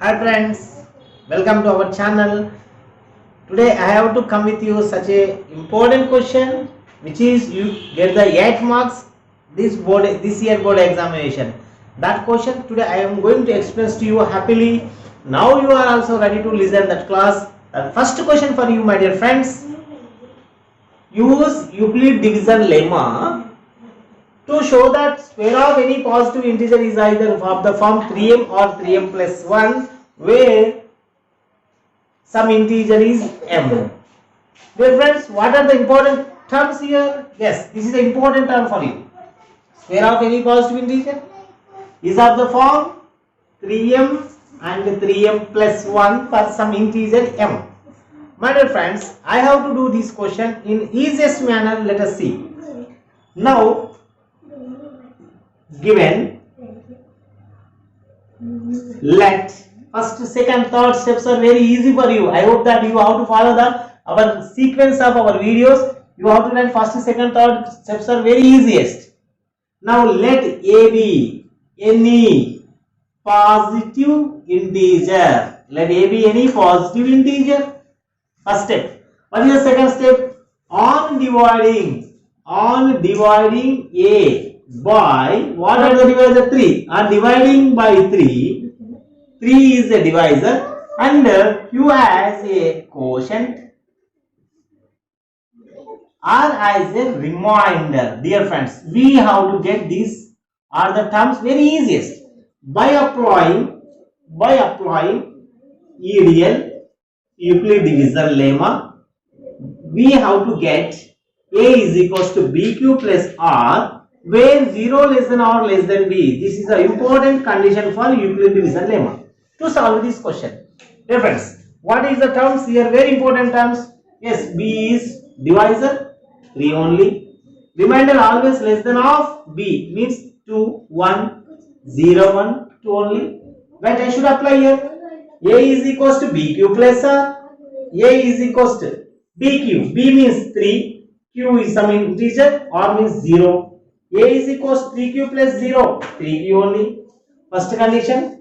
Hi friends, welcome to our channel. Today I have to come with you such a important question, which is you get the 8 marks this year board examination. That question today I am going to explain to you happily. Now you are also ready to listen that class. The first question for you, my dear friends: use Euclid division lemma to show that square of any positive integer is either of the form 3m or 3m plus 1, where some integer is m. Dear friends, what are the important terms here? Yes, this is an important term for you. Square of any positive integer is of the form 3m and 3m plus 1 for some integer m. My dear friends, I have to do this question in easiest manner. Let us see. Now, given, let first, second, third steps are very easy for you. I hope that you have to follow our sequence of our videos. You have to learn first, second, third steps are very easiest. Now let A be any positive integer. Let A be any positive integer. First step. What is the second step? On dividing A by, what are the divisor? 3. On dividing by 3 is a divisor and Q as a quotient or as a remainder. Dear friends, we have to get these are the terms very easiest by applying EDL, Euclid division lemma. We have to get A is equals to BQ plus R, where 0 less than or less than B. This is an important condition for Euclid division lemma. To solve this question, dear friends, what is the terms here? Very important terms. Yes, B is divisor, 3 only. Remainder always less than of B, means 2, 1, 0, 1, 2 only. What I should apply here? A is equals to BQ plus R. A is equals to BQ. B means 3. Q is some integer. R means 0. A is equals to 3Q plus 0. 3Q only. First condition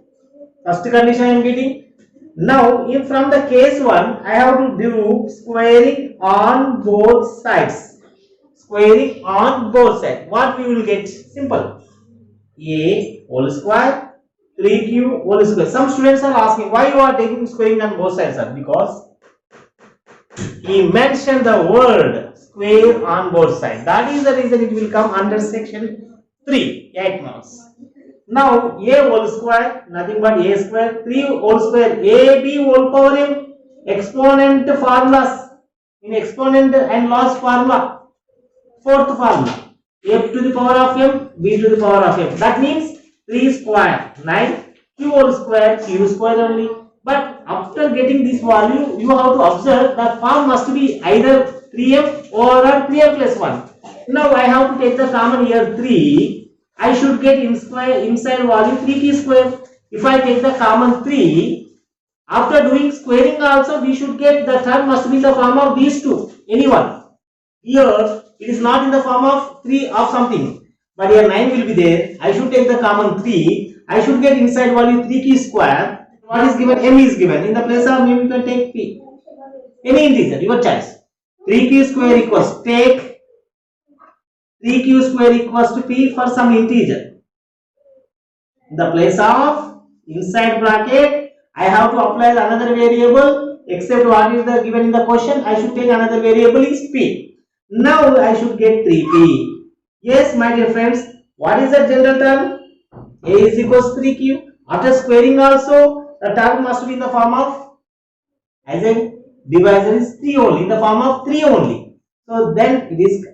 I am getting. Now, if from the case 1, I have to do squaring on both sides. Squaring on both sides. What we will get? Simple. A whole square, 3Q whole square. Some students are asking why you are taking squaring on both sides, sir? Because he mentioned the word square on both sides. That is the reason it will come under section 3, 8 marks. Now, A whole square, nothing but A square, 3 whole square, AB whole power m, exponent formulas, in exponent and loss formula, fourth formula, F to the power of m, B to the power of m. That means 3 square, 9, Q whole square, Q square only. But after getting this value, you have to observe that form must be either 3m or 3m plus 1. Now, I have to take the common here 3. I should get inside value 3k square. If I take the common 3, after doing squaring also we should get the term must be in the form of these two, anyone. Here it is not in the form of 3 of something, but here 9 will be there. I should take the common 3. I should get inside value 3k square. What is given? M is given. In the place of m you can take p. Any integer, your choice. 3k square equals, take 3q square equals to p for some integer. In the place of inside bracket, I have to apply another variable, except what is the given in the question. I should take another variable is p. Now I should get 3p. Yes, my dear friends, what is the general term? A is equals 3q. After squaring also, the term must be in the form of, as a divisor is 3 only, in the form of 3 only. So then it is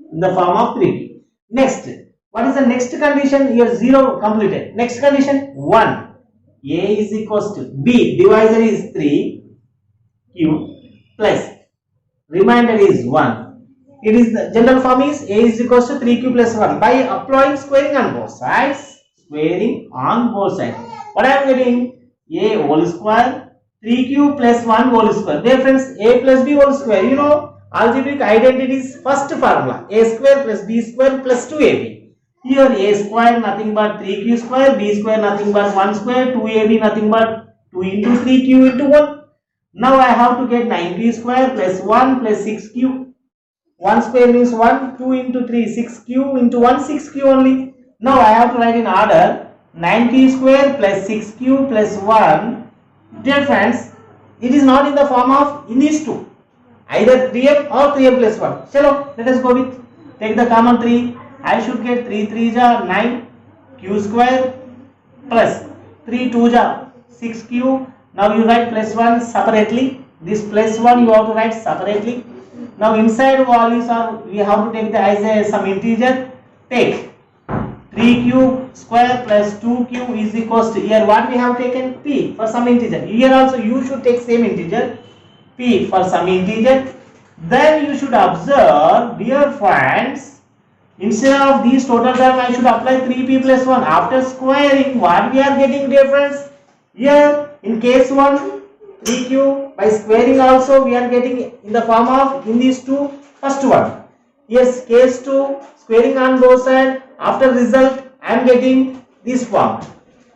in the form of 3p. Next, what is the next condition? Here 0 completed. Next condition 1. A is equals to B. Divisor is 3Q plus remainder is 1. It is the general form is A is equals to 3Q plus 1. By applying squaring on both sides. Squaring on both sides. What I am getting? A whole square 3Q plus 1 whole square. Dear friends, A plus B whole square. You know, algebraic identity's first formula, a square plus b square plus 2ab. Here a square nothing but 3q square, b square nothing but 1 square, 2ab nothing but 2 into 3q into 1. Now I have to get 9p square plus 1 plus 6q. 1 square means 1, 2 into 3, 6q into 1, 6q only. Now I have to write in order 9p square plus 6q plus 1. Dear friends, it is not in the form of in these two. Either 3m or 3m plus 1. Chalo, let us go with. Take the common 3. I should get 3 3 ja 9 q square plus 3 2 ja 6q. Now you write plus 1 separately. This plus 1 you have to write separately. Now inside values are we have to take the as a some integer. Take 3q square plus 2q is equals to here what we have taken p for some integer. Here also you should take same integer p for some integer. Then you should observe, dear friends, instead of these total term I should apply 3p plus 1. After squaring what we are getting, dear friends? Here in case 1 3q by squaring also we are getting in the form of in these two first one. Yes, case 2 squaring on both sides. After result I am getting this form.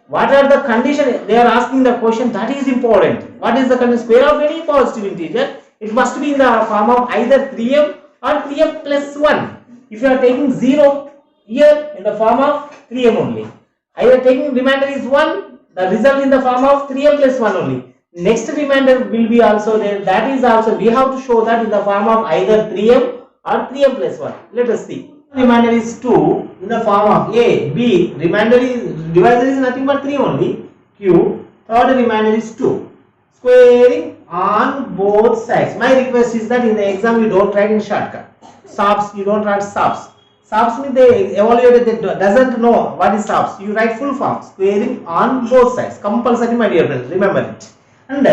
What are the conditions? They are asking the question, that is important. What is the condition? Square of any positive integer, it must be in the form of either 3m or 3m plus 1. If you are taking 0 here in the form of 3m only, either taking remainder is 1, the result in the form of 3m plus 1 only. Next remainder will be also there, that is also we have to show that in the form of either 3m or 3m plus 1. Let us see. Remainder is 2 in the form of a, b, remainder is divisor is nothing but 3 only, q, third remainder is 2. Squaring on both sides. My request is that in the exam you don't write in shortcut. SOPs, you don't write SOPs. SOPs means they evaluate, they doesn't know what is SOPs. You write full form. Squaring on both sides. Compulsory, my dear friends. Remember it. And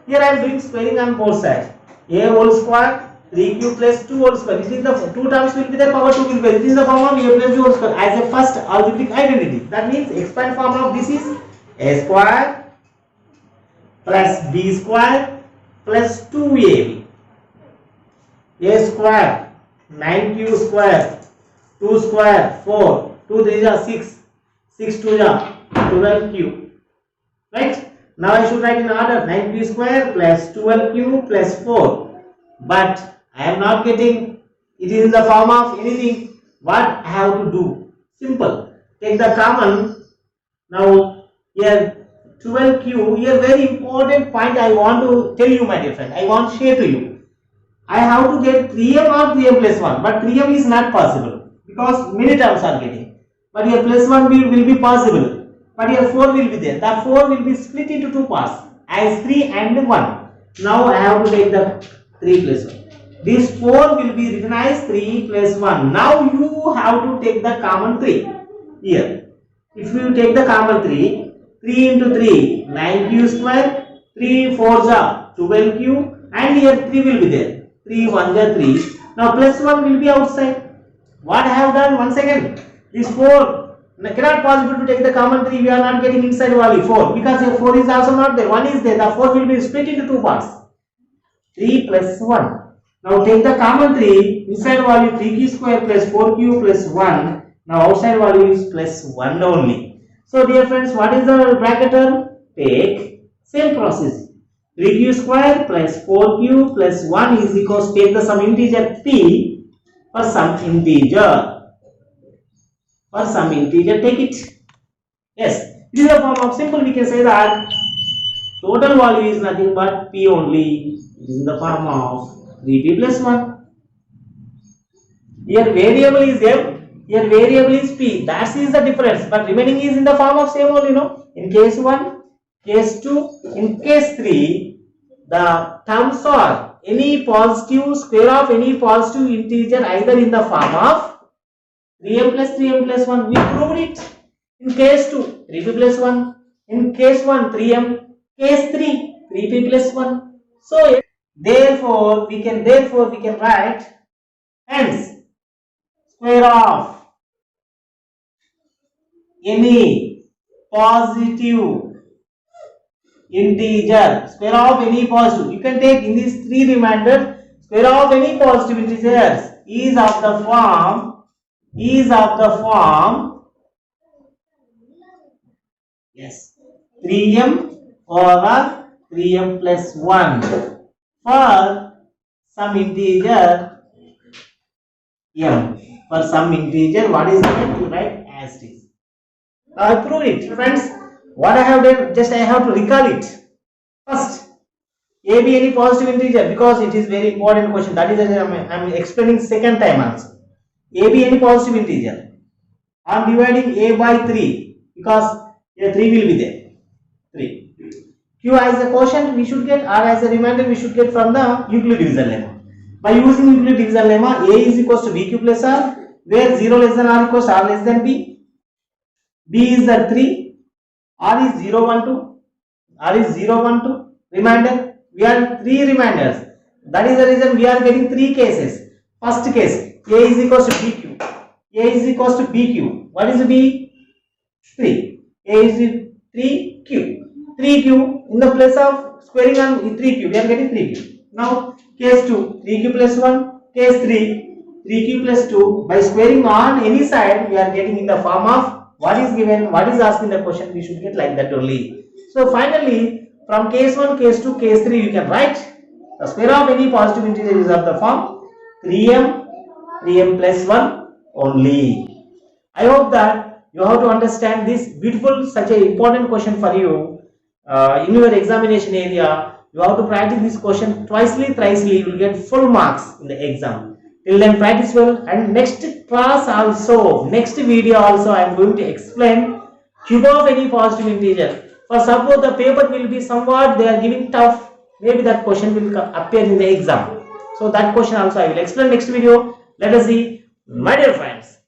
here I am doing squaring on both sides. A whole square, 3q plus 2 whole square. This is the two terms will be there, power 2 will be there. This is the form of a plus b whole square as a first algebraic identity. That means expand form of this is a square plus b square plus 2ab. A square 9q square 2 square 4 2 3 is 6 6 2 is 12q. Right? Now I should write in order 9q square plus 12q plus 4. But I am not getting it is in the form of anything. What I have to do? Simple. Take the common. Now here 12q. Here very important point I want to tell you, my dear friend. I want to share to you. I have to get 3m or 3m plus 1. But 3m is not possible because many terms are getting. But here plus 1 will be possible. But here 4 will be there. That 4 will be split into two parts as 3 and 1. Now I have to take the 3 plus 1. This 4 will be written as 3 plus 1. Now you have to take the common 3 here. If you take the common 3, 3 into 3, 9q square, 3 4 ja 12q, and here 3 will be there. 3 1 ja 3. Now plus 1 will be outside. What I have done? 1 second. This 4 cannot possible to take the common 3. We are not getting inside value 4 because here 4 is also not there. 1 is there. The 4 will be split into two parts. 3 plus 1. Now take the common 3, inside value 3q square plus 4q plus 1. Now outside value is plus 1 only. So dear friends, what is the bracket term? Take same process. 3q square plus 4q plus 1 is equals, take the some integer p for some integer. For some integer, take it. Yes, this is a form of simple. We can say that total value is nothing but p only. It is in the form of 3p plus 1. Here variable is m, here variable is p. That is the difference. But remaining is in the form of same only, in case 1, case 2, in case 3, the terms are any positive, square of any positive integer either in the form of 3m plus 1. We proved it. In case 2, 3p plus 1. In case 1, 3m. Case 3, 3p plus 1. So therefore we can write hence square of any positive integer, square of any positive, you can take in these three remainder, square of any positive integers is of the form yes 3m or 3m plus 1 for some integer m. For some integer, what is given to write as it is. Now I prove it, friends. What I have done, just I have to recall it. First, a be any positive integer, because it is very important question. That is why I am explaining second time also. A be any positive integer. I am dividing a by 3 because here 3 will be there. 3. Q as a quotient we should get, R as a remainder we should get from the Euclid division lemma. By using Euclid division lemma, A is equals to BQ plus R, where 0 less than R equals R less than B. B is the 3, R is 0, 1, 2, R is 0, 1, 2, remainder, we are 3 remainders. That is the reason we are getting 3 cases. First case, A is equals to BQ, A is equals to BQ. What is B? 3. A is 3Q. 3Q in the place of squaring on 3Q, we are getting 3Q. Now case 2, 3Q plus 1, case 3, 3Q plus 2. By squaring on any side, we are getting in the form of what is given, what is asked in the question, we should get like that only. So finally, from case 1, case 2, case 3, you can write the square of any positive integer is of the form 3m plus 1 only. I hope that you have to understand this beautiful, such a important question for you in your examination area. You have to practice this question twicely, thricely, you will get full marks in the exam. Till then practice well, and next class also, next video also I am going to explain cube of any positive integer. For suppose the paper will be somewhat they are giving tough, maybe that question will appear in the exam. So that question also I will explain next video. Let us see, my dear friends.